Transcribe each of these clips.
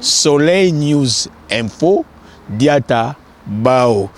Soleil News Info, Diata Bao.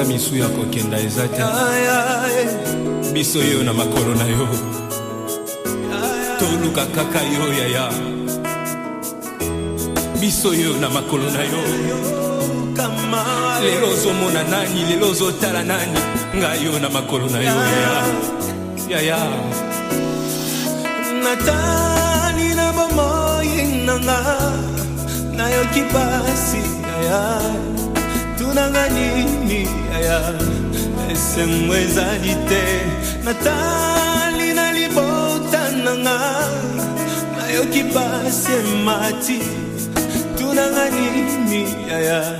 Misu ya kokenda ezate biso yo na makolo na yo toluka kaka yo yaya biso yo na makolo na yo lelo ozomona nani lelo ozotala nani nga yo na makolo na yo yaya natani na bomoyi nanga nayoki basi yaya tunanganini aya esemwezalite natali na libota nanga nayoki basi mati tunanganini aya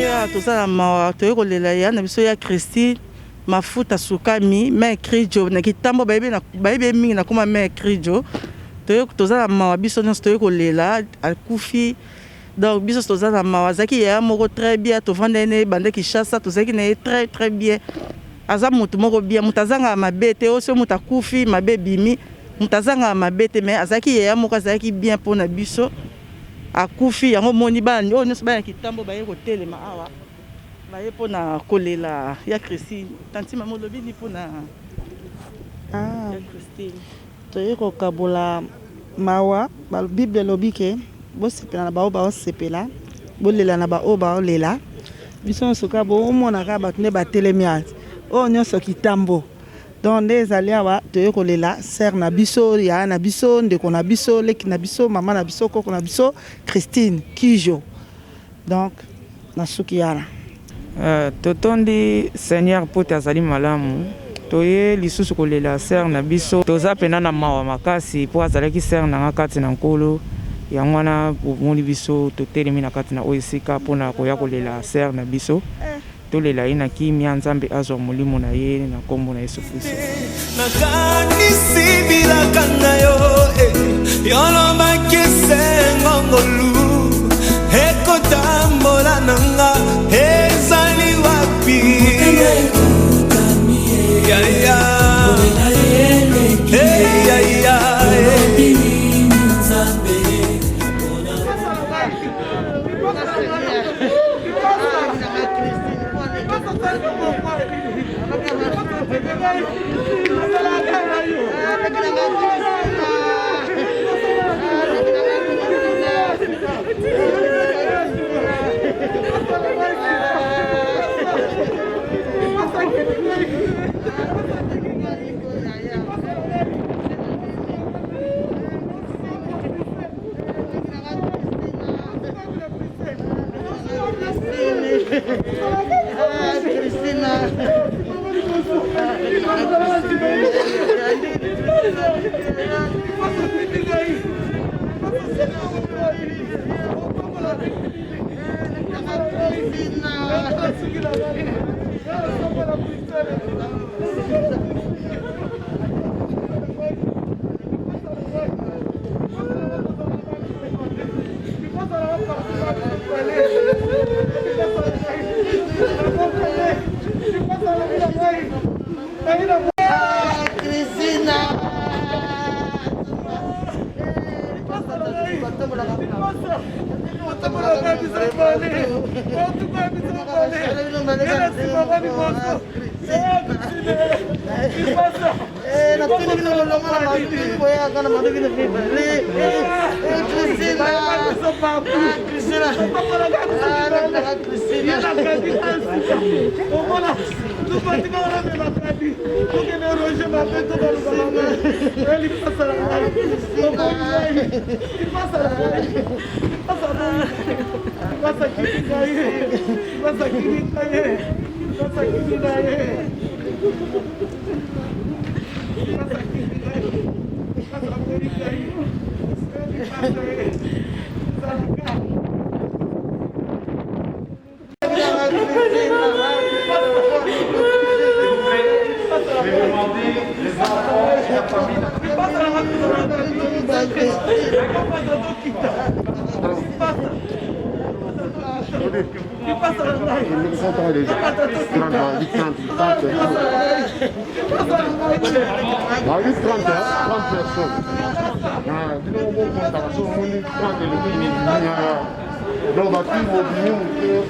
ya tozala mawa toyekolela ya na biso ya Christine mafuta sukami me krijo na kitambo baibe mingi na kuma me krijo tozala mawa biso nyonso toyekolela akufi. Donc, biso tozala mawazaki ya moko très bien, to vandene bande Kinshasa, tozaki na très très bien. Aza mutu moko bien, mutazanga mabete, oso mutakufi mabe bimi, mutazanga mabete mais azaki ya moko azaki bien pona biso. Akufi yango moni bani, o nyoso bana kitambo baye ko telema awa. Baye pona kolela ya Christine, tanti mama lobi ni pona ya Christine. Toyeko kabola mawa, Bible lobike. Bo sepela na bao bao sepela bo lela na bao bao lela biso soka bo mona ka batune batelemia o nyoso kitambo donc des aliawa toyeko lela ser na biso ya na biso ndeko na biso leki na biso mama na biso koko na biso Christine Kijo donc na suki yana totondi Seigneur pote azali malamu toye lisusu kolela ser na biso toza pena na mawa makasi po azalaki ser na kati na nkolo yango wana omoni biso totelemi na kati na oyo esika mpona koya kolela ser na biso tolela ye na kimia nzambe azwa molimo na ye na kombo na Yesu Kristo nakanisi bilaka na yo yolobaki sengongolu ekotambola nanga ezali wapi 30 ans déjà. 30 ans, 30, 30 personnes. Ah, 30 personnes. Dis-nous un bon contact. On dit 30 et le pays. Donc, on va tout mobiliser.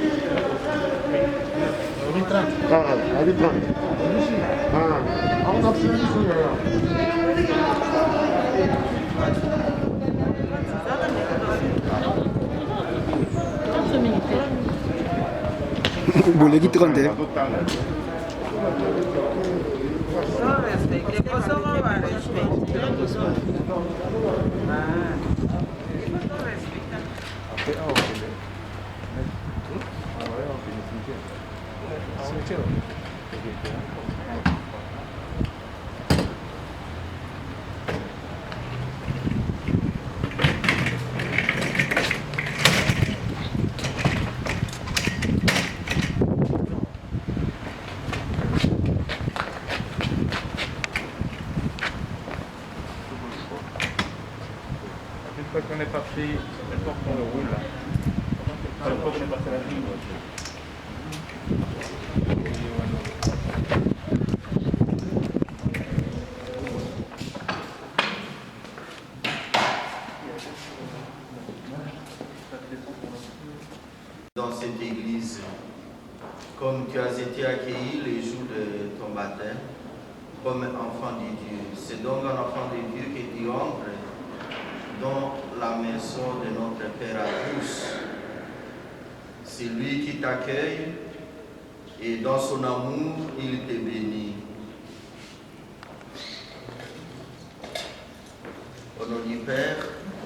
Ah, 30. Ah, on a fini sur boleh kita kan deh. Une fois qu'on est parti, maintenant qu'on le roule là. Une fois qu'on est passé la ligne. Dans cette église, comme tu as été accueilli les jours de ton baptême, comme enfant de Dieu. C'est donc un enfant de Dieu que tu entres dans la maison de notre Père à tous. C'est lui qui t'accueille et dans son amour, il te bénit. Au nom du Père,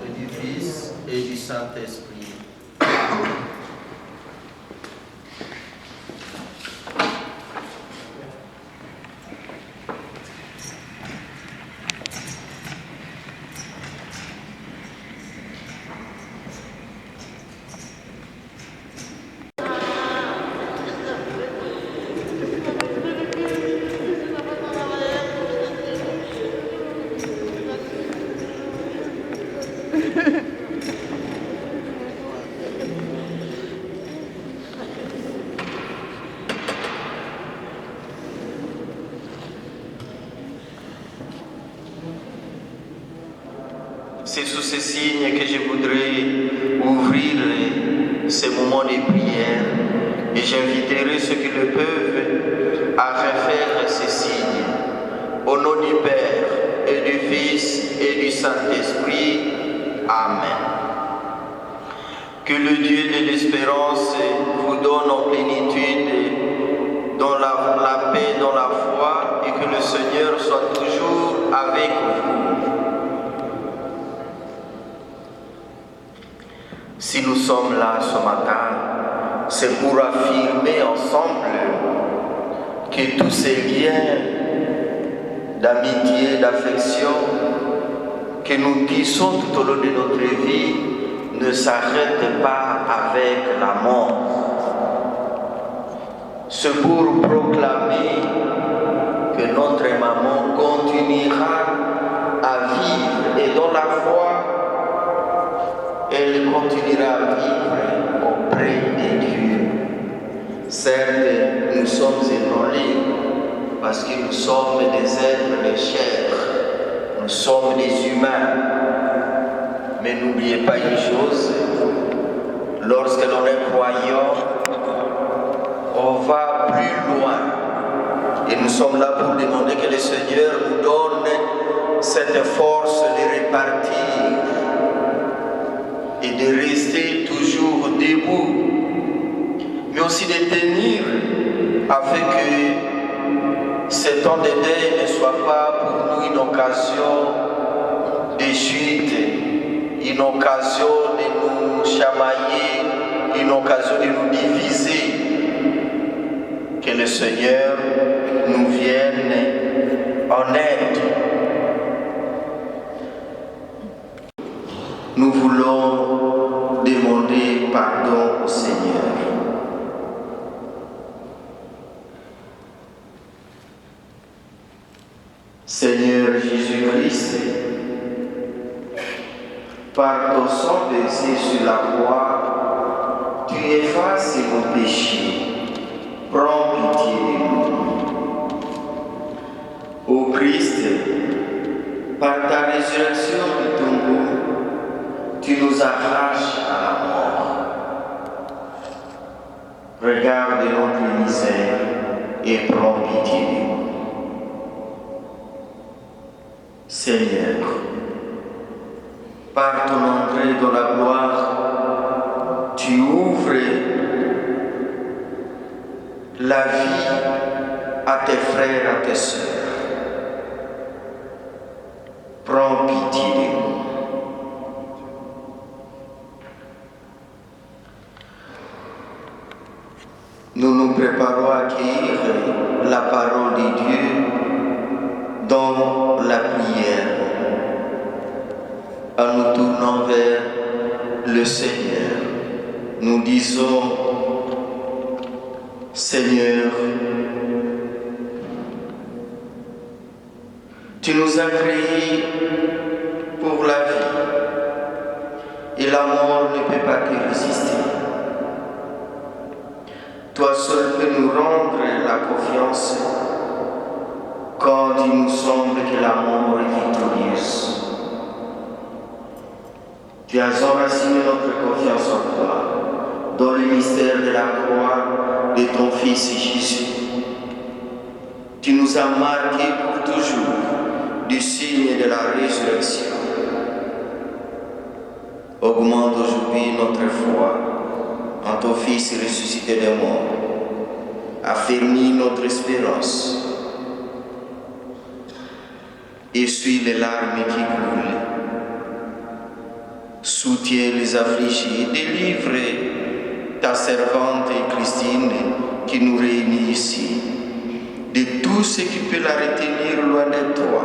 et du Fils et du Saint-Esprit. C'est sous ces signes que je voudrais ouvrir ces moments de prière et j'inviterai ceux qui le peuvent à refaire ces signes. Au nom du Père et du Fils et du Saint-Esprit. Amen. Que le Dieu de l'espérance vous donne en plénitude dans la paix, dans la foi et que le Seigneur soit toujours avec vous. Si nous sommes là ce matin, c'est pour affirmer ensemble que tous ces liens d'amitié, d'affection que nous tissons tout au long de notre vie ne s'arrêtent pas avec la mort. C'est pour proclamer que notre maman continuera à vivre et dans la foi, elle continuera à vivre auprès de Dieu. Certes, nous sommes ébranlés parce que nous sommes des êtres de chair, nous sommes des humains. Mais n'oubliez pas une chose, lorsque l'on est croyant, on va plus loin. Et nous sommes là pour demander que le Seigneur nous donne cette force de répartir et de rester toujours debout, mais aussi de tenir afin que ce temps de deuil ne soit pas pour nous une occasion de chute, une occasion de nous chamailler, une occasion de nous diviser. Que le Seigneur nous vienne en aide. Nous voulons demander pardon au Seigneur. Seigneur Jésus-Christ, par ton sang versé sur la croix, tu effaces nos péchés pitié de nous. Ô Christ, par ta résurrection du tombeau, tu nous arraches à la mort. Regarde notre misère et prends pitié de nous. Seigneur, par ton entrée dans la gloire, tu ouvres la vie à tes frères, à tes sœurs. Prends pitié de nous. Nous nous préparons à accueillir la parole de Dieu dans la prière, en nous tournant vers le Seigneur. Nous disons, Seigneur, tu nous as créés pour la vie et la mort ne peut pas te résister. Toi seul peux nous rendre la confiance quand il nous semble que la mort est victorieuse. Tu as enraciné notre confiance en toi, dans le mystère de la croix de ton Fils Jésus. Tu nous as marqués pour toujours du signe de la résurrection. Augmente aujourd'hui notre foi en ton Fils ressuscité des morts. Affermis notre espérance. Essuie les larmes qui coulent. Soutiens les affligés. Délivre ta servante Christine qui nous réunit ici de tout ce qui peut la retenir loin de toi.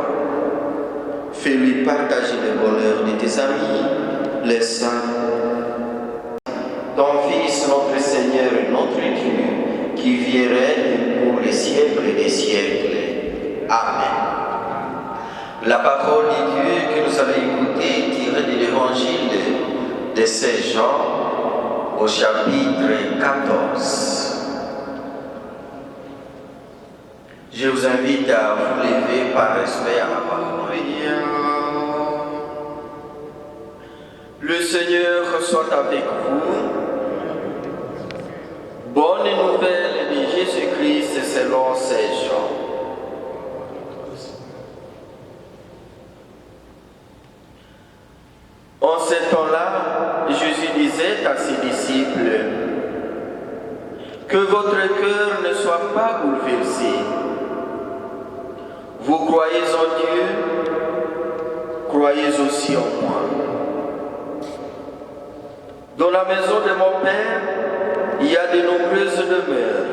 Fais-lui partager le bonheur de tes amis, les saints. Ton Fils, notre Seigneur et notre Dieu, qui vit et règne pour les siècles des siècles. Amen. La parole de Dieu que nous allons écouter est tirée de l'évangile de Saint Jean au chapitre 14. Je vous invite à vous lever par respect à la parole. Le Seigneur soit avec vous. Bonne nouvelle de Jésus-Christ selon Saint Jean. En ce temps-là, Jésus disait à ses disciples, que votre cœur ne soit pas bouleversé. Vous croyez en Dieu, croyez aussi en moi. Dans la maison de mon Père, il y a de nombreuses demeures.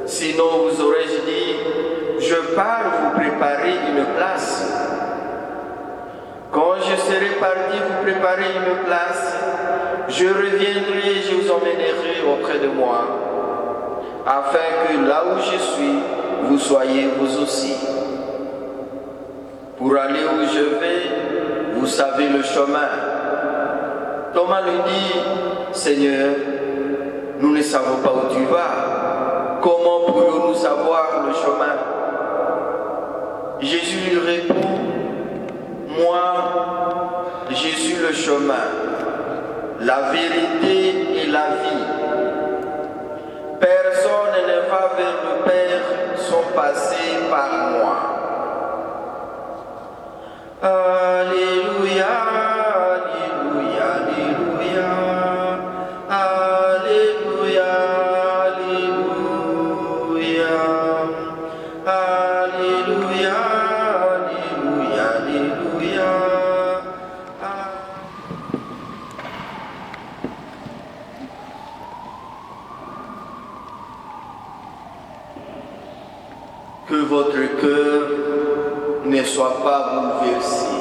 Sinon, vous aurais-je dit, je pars vous préparer une place. Quand je serai parti vous préparer une place, je reviendrai et je vous emmènerai auprès de moi, afin que là où je suis, vous soyez vous aussi. Pour aller où je vais, vous savez le chemin. Thomas lui dit, Seigneur, nous ne savons pas où tu vas. Comment pourrions-nous savoir le chemin? Jésus lui répond, moi, je suis le chemin, la vérité et la vie. Personne ne va vers le Père sans passer par moi. Alléluia, Alléluia, Alléluia, Alléluia, Alléluia, Alléluia, Alléluia, Alléluia. Que votre cœur ne soit pas bouleversé.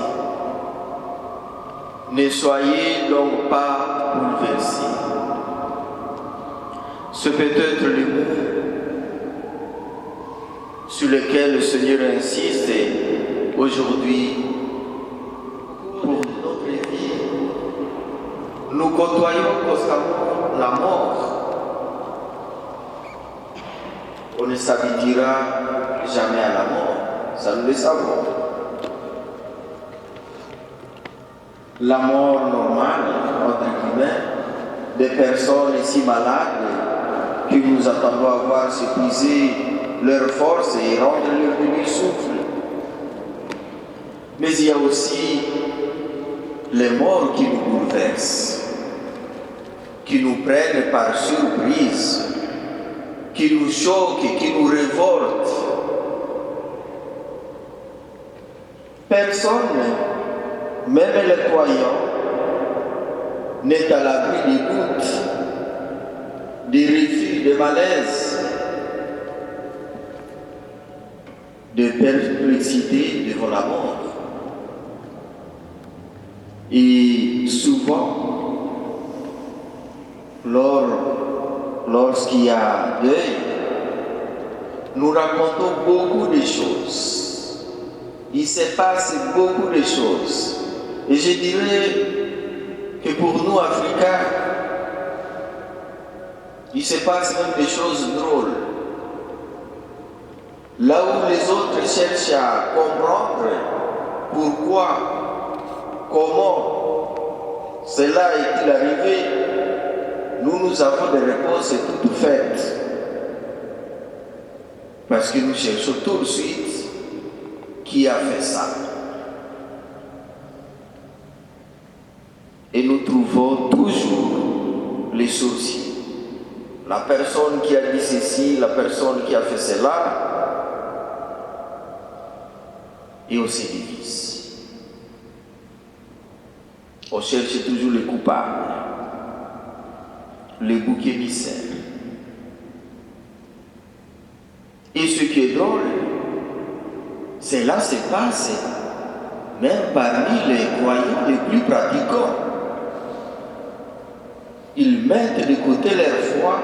Ne soyez donc pas bouleversés. C'est peut-être le mot sur lequel le Seigneur insiste aujourd'hui pour notre vie. Nous côtoyons constamment la mort. on ne s'habituera jamais à la mort. Ça nous le savons. La mort normale, entre guillemets, des personnes si malades que nous attendons à voir s'épuiser leur force et rendre leur dernier souffle. Mais il y a aussi les morts qui nous bouleversent, qui nous prennent par surprise, qui nous choquent, qui nous révoltent. Personne, même les croyants, n'est à l'abri des doutes, des refus, des malaises, de perplexité devant la mort. Et souvent, lorsqu'il y a deuil, nous racontons beaucoup de choses. Il se passe beaucoup de choses. Et je dirais que pour nous, Africains, il se passe même des choses drôles. Là où les autres cherchent à comprendre pourquoi, comment cela est-il arrivé, nous avons des réponses toutes faites. Parce que nous cherchons tout de suite qui a fait ça. Et nous trouvons toujours les soucis. La personne qui a dit ceci, la personne qui a fait cela, et on se divise. On cherche toujours les coupables, les boucs émissaires. Et ce qui est drôle, cela se passe même parmi les croyants les plus pratiquants. Ils mettent de côté leur foi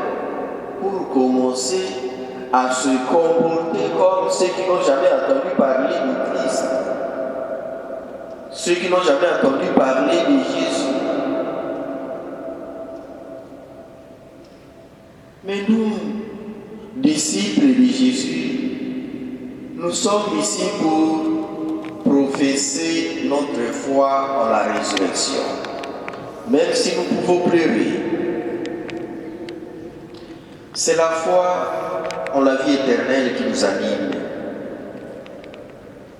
pour commencer à se comporter comme ceux qui n'ont jamais entendu parler de Christ, ceux qui n'ont jamais entendu parler de Jésus. Mais nous, disciples de Jésus, nous sommes ici pour professer notre foi en la résurrection, même si nous pouvons pleurer. C'est la foi en la vie éternelle qui nous anime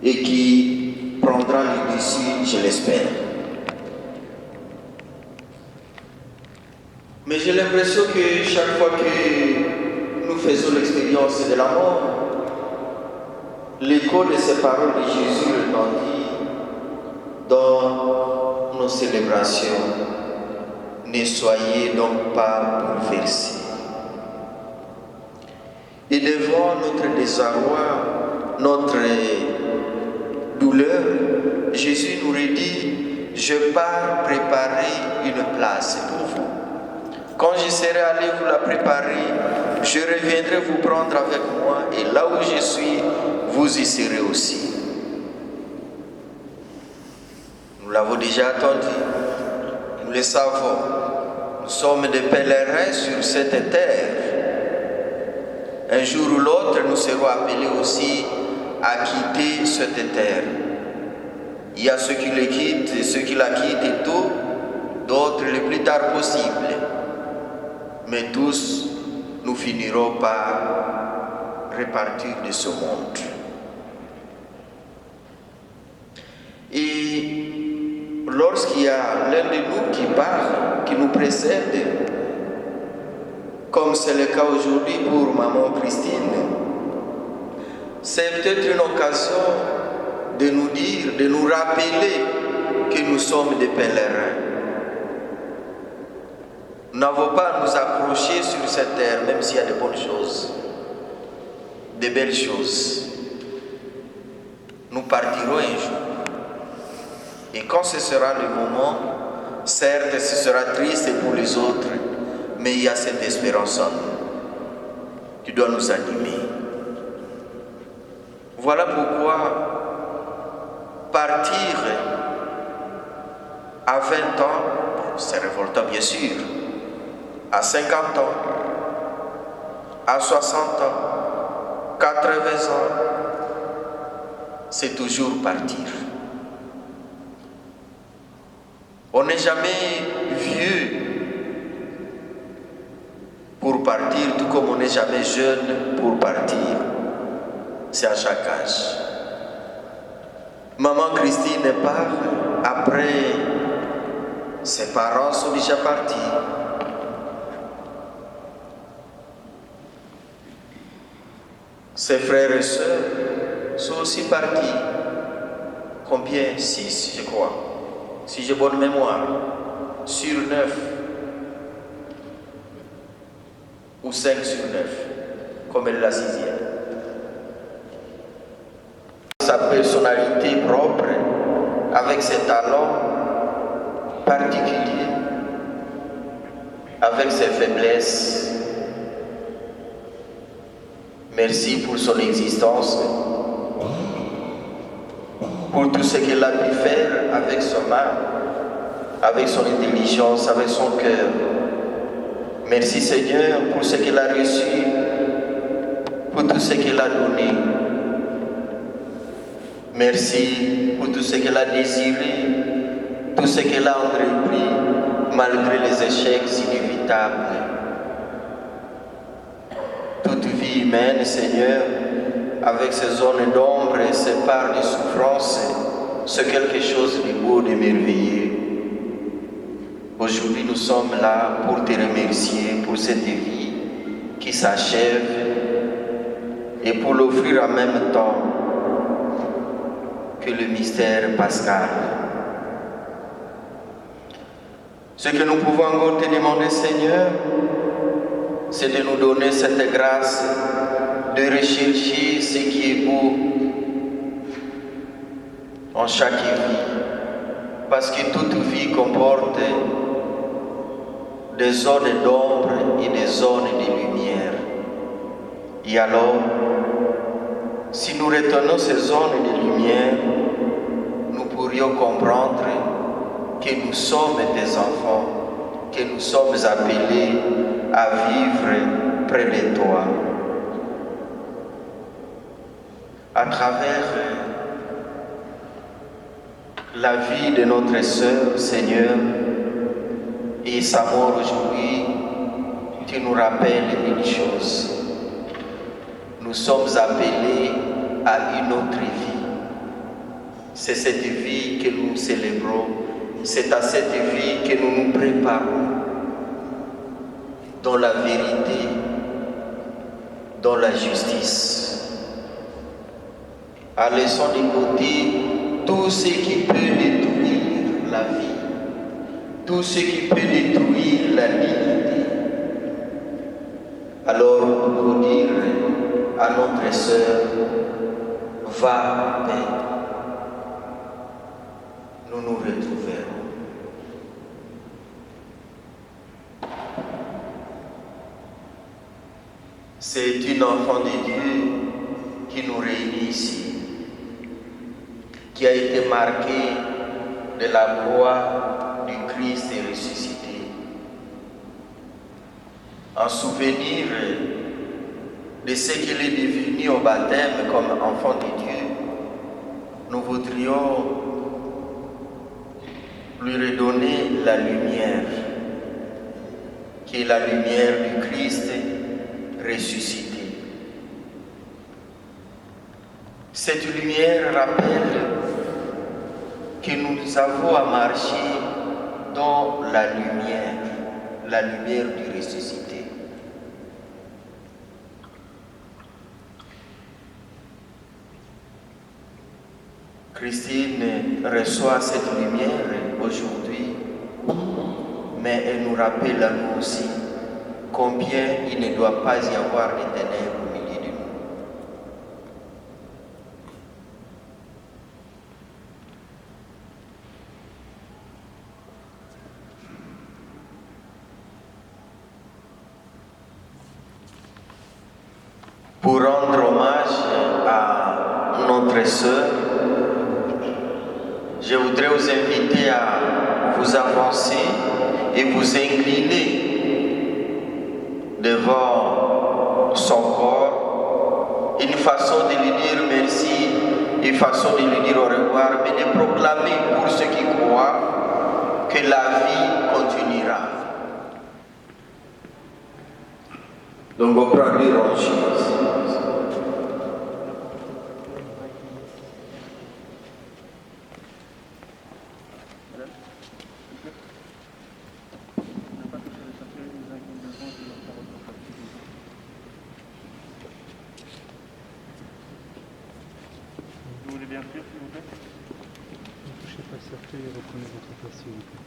et qui prendra le dessus, je l'espère. Mais j'ai l'impression que chaque fois que nous faisons l'expérience de la mort, l'écho de ces paroles de Jésus retentit dans nos célébrations. Ne soyez donc pas bouleversés. Et devant notre désarroi, notre douleur, Jésus nous redit, je pars préparer une place pour vous. Quand je serai allé vous la préparer, je reviendrai vous prendre avec moi et là où je suis, vous y serez aussi. Nous l'avons déjà entendu, nous le savons. Nous sommes des pèlerins sur cette terre. Un jour ou l'autre, nous serons appelés aussi à quitter cette terre. Il y a ceux qui le quittent et ceux qui la quittent tôt, d'autres le plus tard possible. Mais tous, nous finirons par repartir de ce monde. Et lorsqu'il y a l'un de nous qui part, qui nous précède, comme c'est le cas aujourd'hui pour maman Christine, c'est peut-être une occasion de nous dire, de nous rappeler que nous sommes des pèlerins. Nous n'avons pas à nous accrocher sur cette terre, même s'il y a de bonnes choses, de belles choses. Nous partirons un jour. Et quand ce sera le moment, certes, ce sera triste pour les autres, mais il y a cette espérance en nous qui doit nous animer. Voilà pourquoi partir à 20 ans, c'est révoltant bien sûr, à 50 ans, à 60 ans, 80 ans, c'est toujours partir. On n'est jamais vieux pour partir, tout comme on n'est jamais jeune pour partir. C'est à chaque âge. Maman Christine part, après, ses parents sont déjà partis. Ses frères et sœurs sont aussi partis. Combien? 6, je crois. Si j'ai bonne mémoire. Sur 9. Ou 5 sur 9. Comme elle est la 6e. Sa personnalité propre, avec ses talents particuliers, avec ses faiblesses. Merci pour son existence, pour tout ce qu'elle a pu faire avec son âme, avec son intelligence, avec son cœur. Merci Seigneur pour ce qu'elle a reçu, pour tout ce qu'elle a donné. Merci pour tout ce qu'elle a désiré, tout ce qu'elle a entrepris, malgré les échecs inévitables. Toute vie humaine, Seigneur, avec ses zones d'ombre et ses parts de souffrance, c'est quelque chose de beau, de merveilleux. Aujourd'hui, nous sommes là pour te remercier pour cette vie qui s'achève et pour l'offrir en même temps que le mystère pascal. Ce que nous pouvons encore te demander, Seigneur, c'est de nous donner cette grâce de rechercher ce qui est beau en chaque vie. Parce que toute vie comporte des zones d'ombre et des zones de lumière. Et alors, si nous retenons ces zones de lumière, nous pourrions comprendre que nous sommes des enfants, que nous sommes appelés à vivre près de toi. À travers la vie de notre sœur, Seigneur, et sa mort aujourd'hui, tu nous rappelles une chose. Nous sommes appelés à une autre vie. C'est cette vie que nous célébrons. C'est à cette vie que nous nous préparons. Dans la vérité, dans la justice. En laissant de côté tout ce qui peut détruire la vie, tout ce qui peut détruire la dignité. Alors, pour dire à notre sœur, va en paix. Nous nous retrouverons. C'est une enfant de Dieu qui nous réunit ici, qui a été marquée de la gloire du Christ ressuscité. En souvenir de ce qu'il est devenu au baptême comme enfant de Dieu, nous voudrions lui redonner la lumière, qui est la lumière du Christ ressuscité. Cette lumière rappelle que nous avons à marcher dans la lumière du ressuscité. Christine reçoit cette lumière aujourd'hui, mais elle nous rappelle à nous aussi combien il ne doit pas y avoir de ténèbres au milieu de nous. Pour rendre hommage à notre sœur, je voudrais vous inviter à vous avancer et vous incliner devant son corps. Une façon de lui dire merci, une façon de lui dire au revoir, mais de proclamer pour ceux qui croient que la vie continuera. Donc on prend les roches. Vous voulez bien fuir, s'il vous plaît? Ne touchez pas le cercueil et reprenez votre place, s'il vous plaît.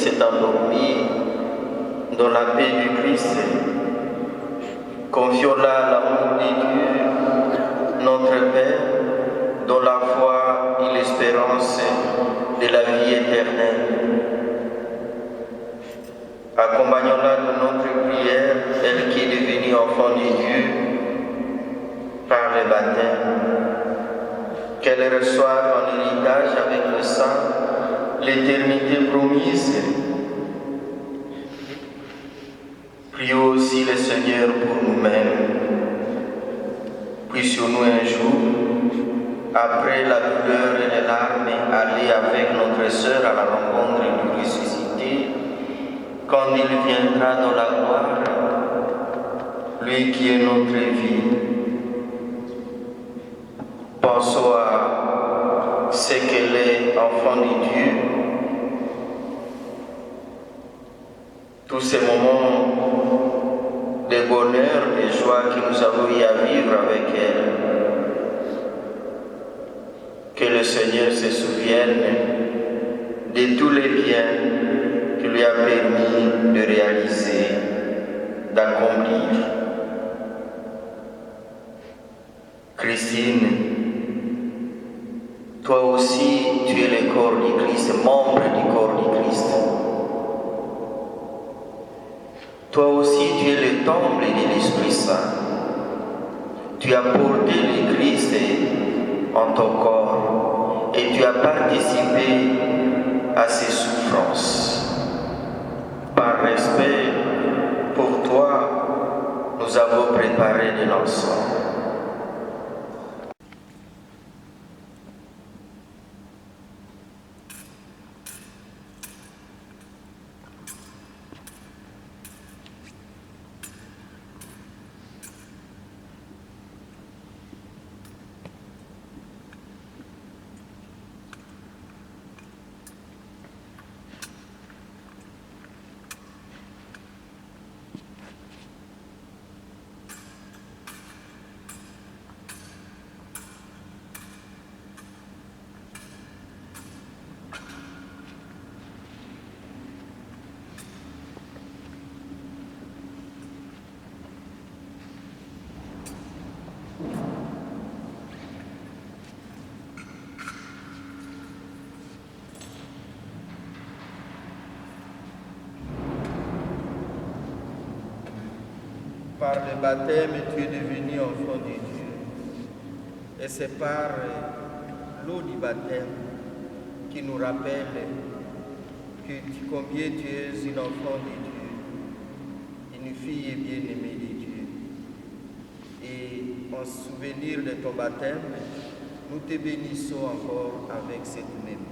s'est endormi dans la paix du Christ. Confions-la à l'amour de Dieu, notre Père, dans la foi et l'espérance de la vie éternelle. Accompagnons-la de notre prière, elle qui est devenue enfant de Dieu par le baptême. Qu'elle reçoive en héritage avec le sang l'éternité promise. Prions aussi le Seigneur pour nous-mêmes. Puissions-nous un jour, après la douleur et les larmes, aller avec notre sœur à la rencontre du ressuscité, quand il viendra dans la gloire, lui qui est notre vie. Pensons à ce qu'elle est, enfant de Dieu. Tous ces moments de bonheur, de joie que nous avons eu à vivre avec elle. Que le Seigneur se souvienne de tous les biens qu'il lui a permis de réaliser, d'accomplir. Christine, toi aussi, tu es le corps du Christ, membre du corps du Christ. Toi aussi, tu es le temple de l'Esprit Saint. Tu as porté le Christ en ton corps et tu as participé à ses souffrances. Par respect pour toi, nous avons préparé de l'encens. Par le baptême, tu es devenu enfant de Dieu. Et c'est par l'eau du baptême qui nous rappelle combien tu es une enfant de Dieu, une fille bien-aimée de Dieu. Et en souvenir de ton baptême, nous te bénissons encore avec cette même.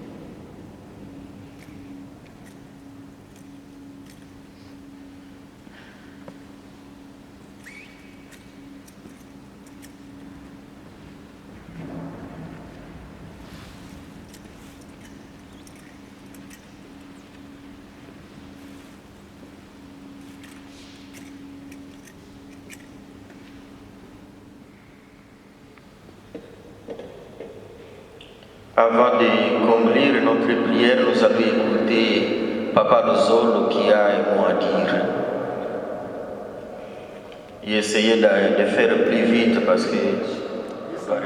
Avant de conclure notre prière, nous allons écouter Papa Lozolo qui a un mot à dire. Et essayer de faire plus vite parce que faire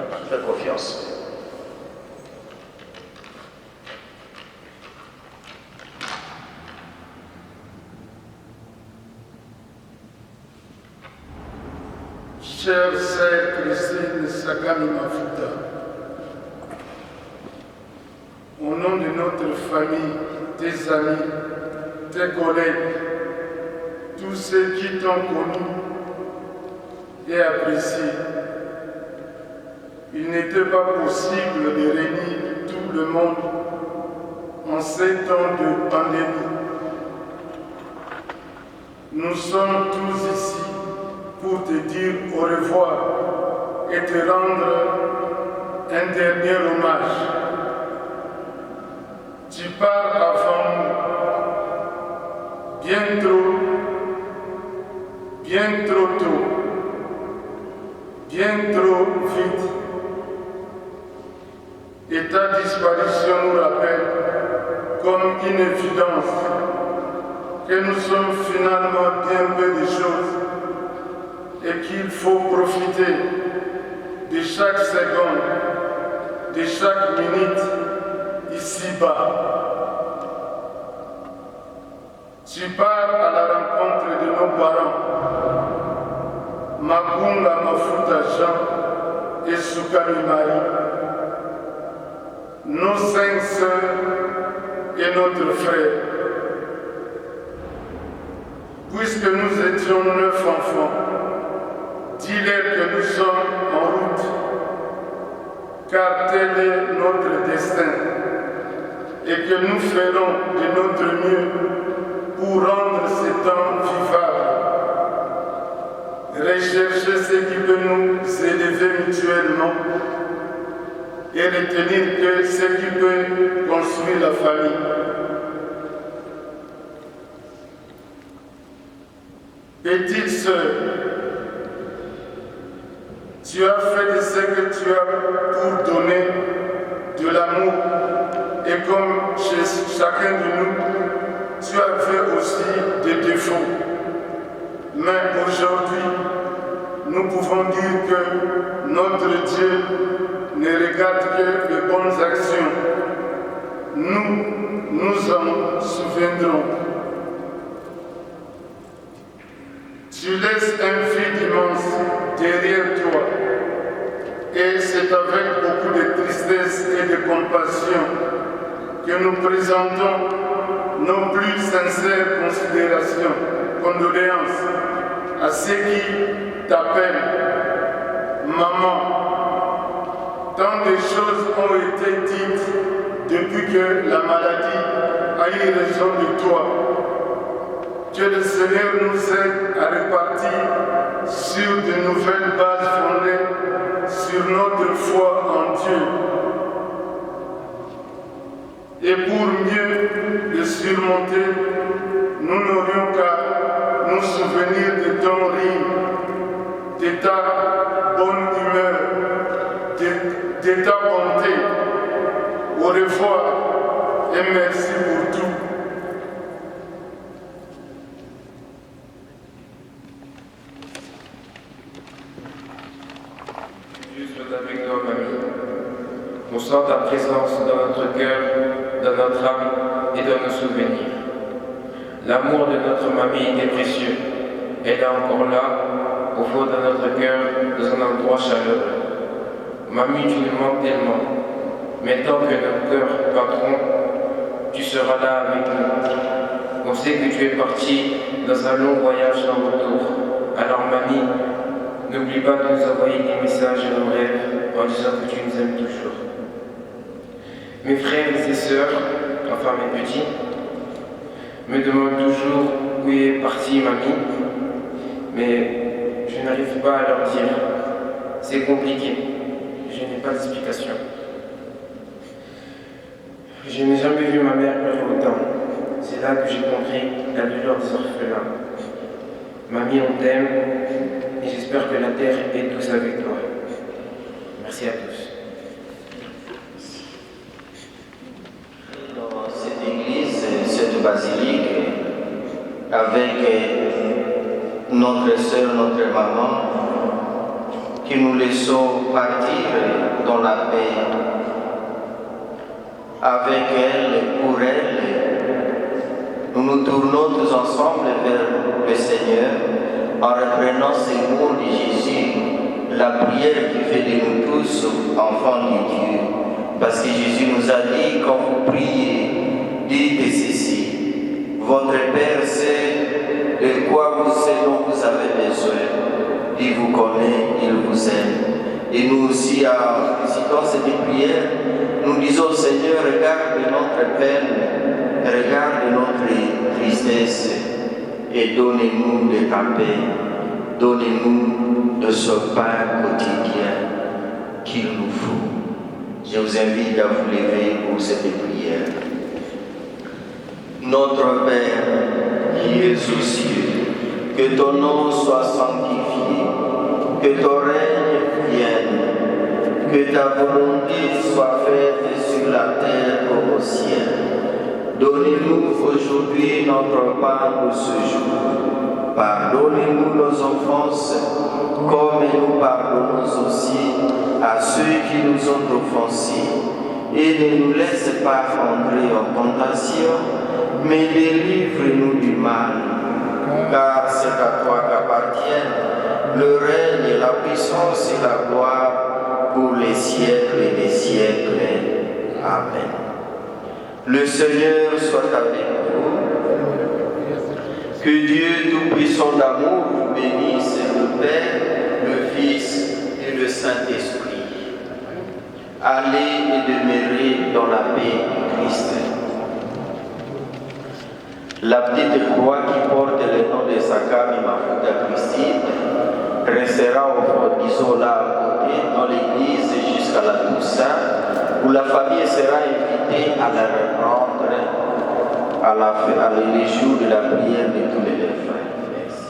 confiance. Chère sœur Christine Sakami Mafuta, au nom de notre famille, tes amis, tes collègues, tous ceux qui t'ont connu et apprécié, il n'était pas possible de réunir tout le monde en ces temps de pandémie. Nous sommes tous ici pour te dire au revoir et te rendre un dernier hommage. Tu pars avant nous, bien trop tôt, bien trop vite. Et ta disparition nous rappelle comme une évidence que nous sommes finalement bien peu de choses et qu'il faut profiter de chaque seconde, de chaque minute ici-bas. Tu pars à la rencontre de nos parents, Makunga Mafuta Jean et Soukami Marie, nos 5 sœurs et notre frère. Puisque nous étions 9 enfants, dis-leur que nous sommes en route, car tel est notre destin, et que nous ferons de notre mieux pour rendre ce temps vivable. Rechercher ce qui peut nous élever mutuellement et retenir que ce qui peut construire la famille. Petite sœur, tu as fait de ce que tu as pour donner de l'amour et comme chez chacun de nous, tu as fait aussi des défauts. Mais aujourd'hui, nous pouvons dire que notre Dieu ne regarde que les bonnes actions. Nous nous en souviendrons. Tu laisses un vide immense derrière toi. Et c'est avec beaucoup de tristesse et de compassion que nous présentons nos plus sincères condoléances à ceux qui t'appellent maman. Tant de choses ont été dites depuis que la maladie a eu raison de toi. Que le Seigneur nous aide à repartir sur de nouvelles bases fondées sur notre foi en Dieu. Et pour mieux le surmonter, nous n'aurions qu'à nous souvenir de ton rire, de ta bonne humeur, de ta bonté. Au revoir et merci pour tout. Avec toi, mamie. On sent ta présence dans notre cœur, dans notre âme et dans nos souvenirs. L'amour de notre mamie est précieux. Elle est encore là, au fond de notre cœur, dans un endroit chaleureux. Mamie, tu nous manques tellement. Mais tant que notre cœur patron, tu seras là avec nous. On sait que tu es parti dans un long voyage sans retour. Alors, mamie, n'oublie pas de nous envoyer des messages et nos rêves en disant que tu nous aimes toujours. Mes frères et sœurs, enfin mes petits, me demandent toujours où est partie mamie, mais je n'arrive pas à leur dire. C'est compliqué, je n'ai pas d'explication. Je n'ai jamais vu ma mère pleurer autant. C'est là que j'ai compris la douleur des orphelins. Mamie, on t'aime et j'espère que la terre est douce avec toi. Merci à tous. Dans cette église, cette basilique, avec notre sœur, notre maman, que nous laissons partir dans la paix. Avec elle, pour elle, nous nous tournons tous ensemble vers le Seigneur en reprenant ces mots de Jésus, la prière qui fait de nous tous enfants de Dieu. Parce que Jésus nous a dit, quand vous priez, dites ceci: votre Père sait de quoi dont vous avez besoin. Il vous connaît, il vous aime. Et nous aussi, en récitant cette prière, nous disons: Seigneur, regarde notre peine, regarde notre tristesse et donnez-nous de ta paix, donnez-nous de ce pain quotidien qu'il nous faut. Je vous invite à vous lever pour cette prière. Notre Père, qui es aux cieux, que ton nom soit sanctifié, que ton règne vienne, que ta volonté soit faite sur la terre comme au ciel. Donnez-nous aujourd'hui notre pain de ce jour. Pardonnez-nous nos offenses, comme nous pardonnons aussi à ceux qui nous ont offensés. Et ne nous laisse pas entrer en tentation, mais délivre-nous du mal. Car c'est à toi qu'appartiennent le règne, la puissance et la gloire pour les siècles des siècles. Amen. Le Seigneur soit avec vous. Que Dieu Tout-Puissant d'amour vous bénisse, le Père, le Fils et le Saint-Esprit. Allez et demeurez dans la paix du Christ. La petite croix qui porte le nom de Sakami Mafuta Christine restera au fond, disons là à côté, dans l'église jusqu'à la Toussaint, où la famille sera invitée à la reprendre à les jours de la prière de tous les frères. Merci.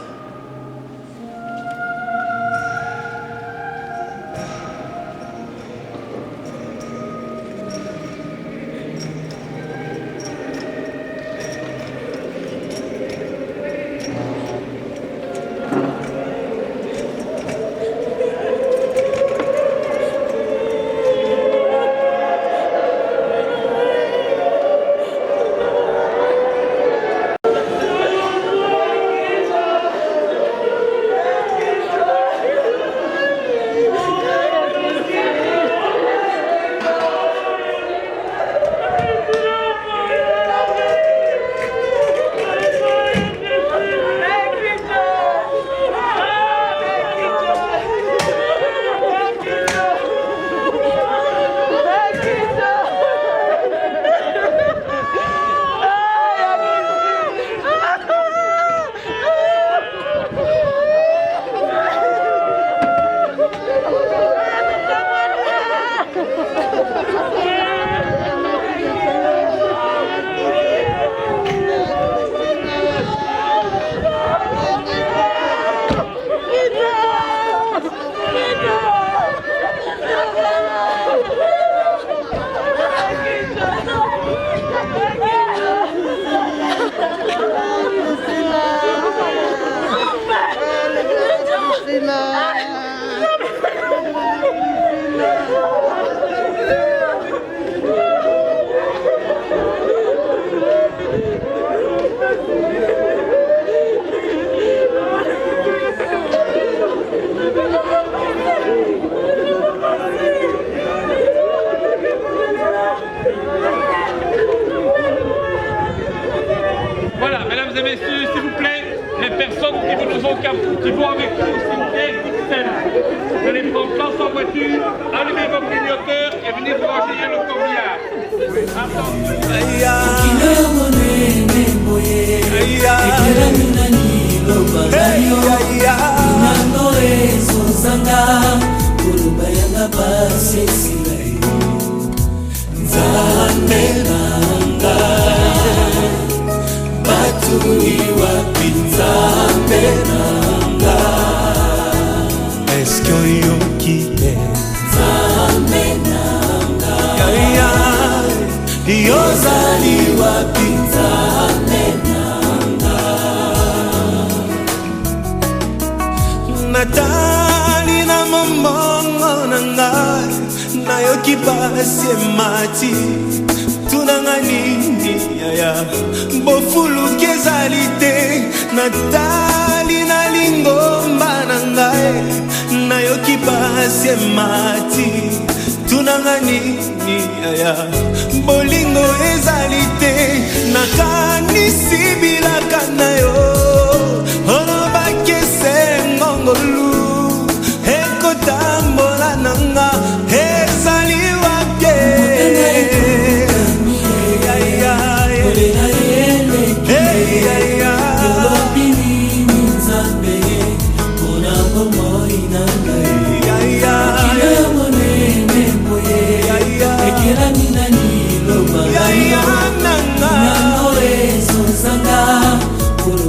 Voilà, mesdames et messieurs, s'il vous plaît, les personnes qui vont avec nous au cimetière d'Ixelles, vous allez prendre place en voiture, allumez vos clignoteurs et venez vous ranger le corbillard. Est-ce que yo kite yozali wapi natali na momongo na ngai nayoki pasi emati tunanga nini yaya bofuluki ezali te natali na lingomba na ngai nayoki pasi emati tunanga nini yaya bolingo ezali te nakanisi bilaka na yo olobaki esengongolu ekotambola nanga ezali wake Kuru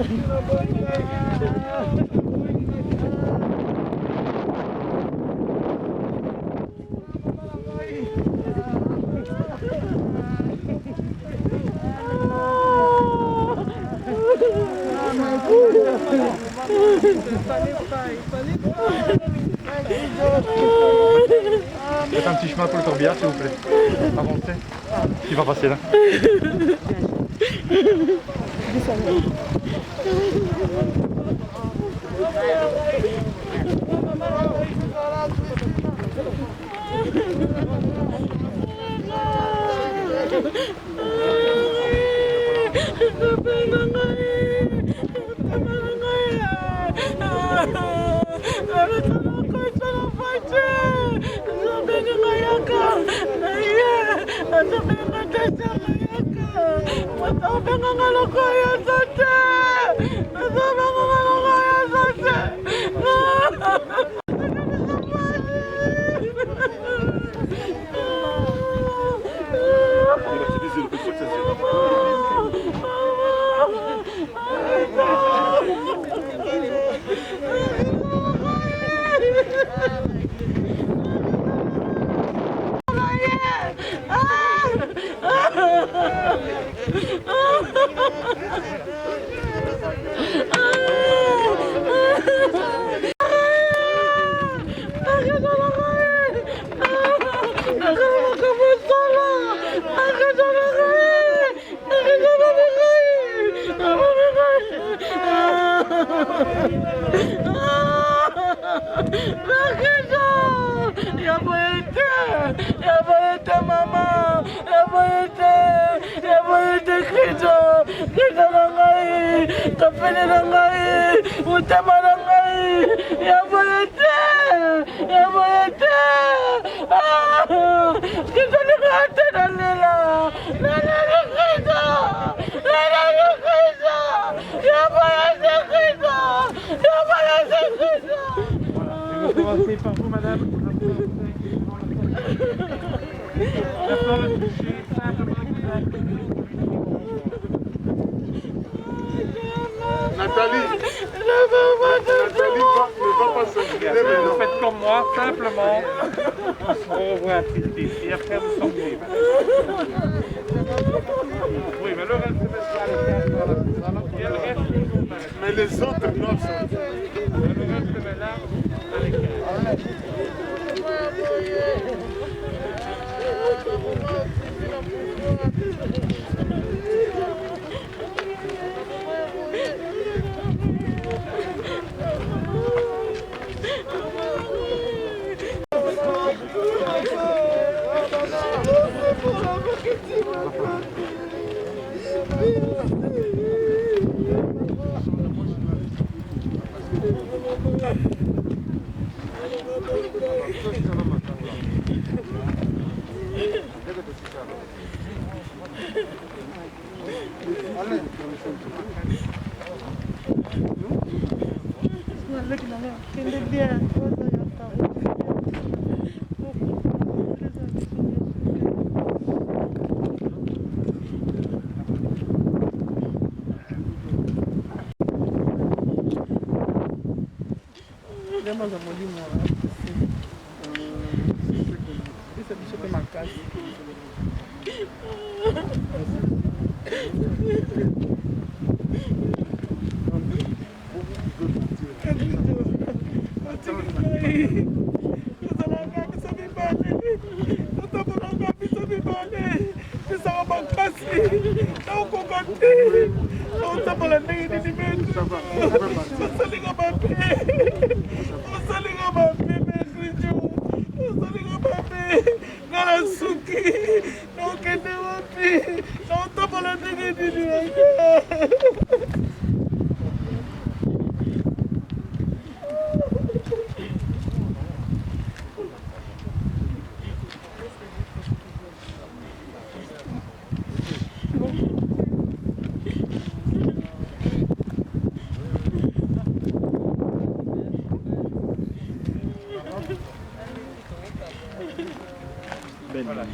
Faites un petit chemin pour le corbillard, s'il vous plaît. Avancez. Qui va passer là? Par vous, madame. Nathalie, ne va pas s'incliner maintenant. Vous faites comme moi, simplement. On revoit un petit ici, après vous sortez. Oui, mais le reste se mettra à l'écart. Mais les autres doivent sortir. Le reste se met là, à l'écart. Voilà.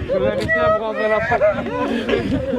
Je vous invite à prendre la partie.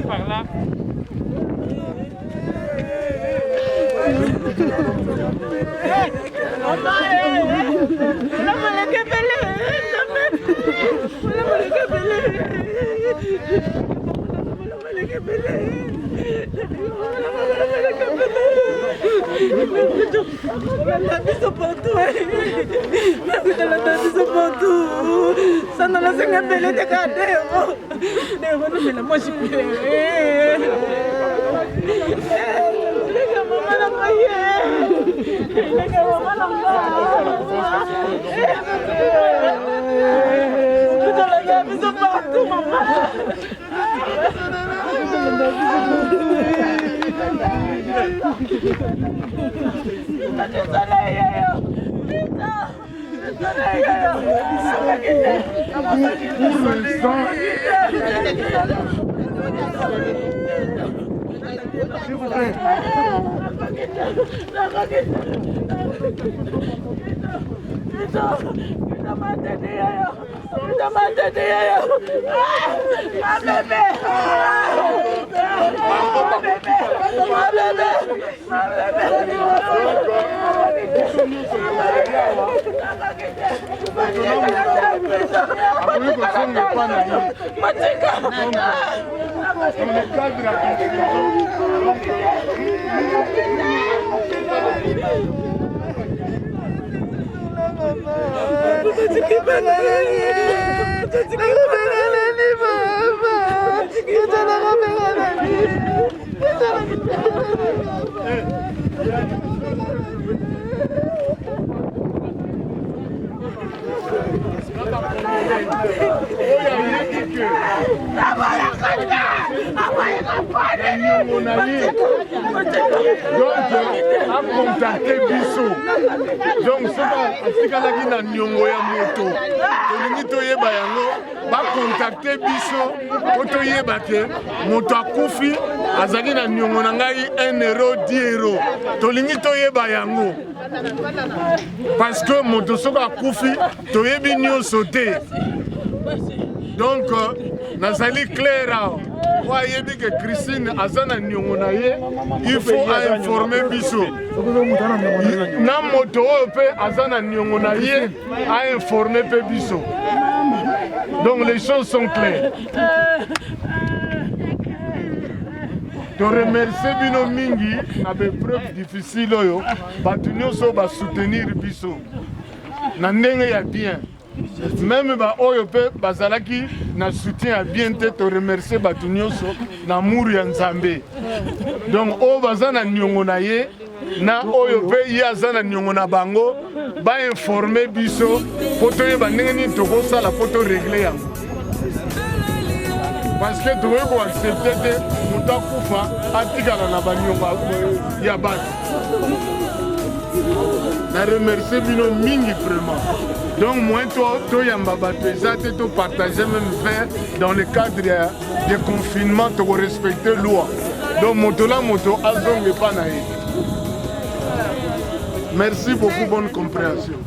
Par là. S'il vous plaît. contacter biso donc soka afikalaki na nyongo ya moto tolingi toyeba yango bacontacte biso po toyeba ke moto akufi azali na nyongo na ngai 1 euro 10 euro tolingi toyeba yango parce que moto soka akufi toyebi nyonso te donc nazali clair oyebi ke Christine azana niongo na ye il faut informer biso na moto oyo pe azana niongo na ye informer pe biso. Donc les choses sont claires. Je remercie bino mingi na be preuve difficile oyo batu nyonso ba soutenir biso na ndenge ya bien. Même ba oyo pe bazalaki na soutien à bien te remercier batu nyonso na muru ya Nzambe. Donc o bazana nyongo na ye na oyo pe ye azana nyongo na bango ba informer biso poto ye ba ndenge ni toko sala poto régler yango. Parce que tu veux accepter que nous avons fait na banyonga ya batu. Na remercier bino mingi vraiment. Donc moi toi yamba batu ezate to partager même faire dans le cadre de confinement to respecter loi. Donc moto azonge pa na ye. Merci beaucoup, bonne compréhension.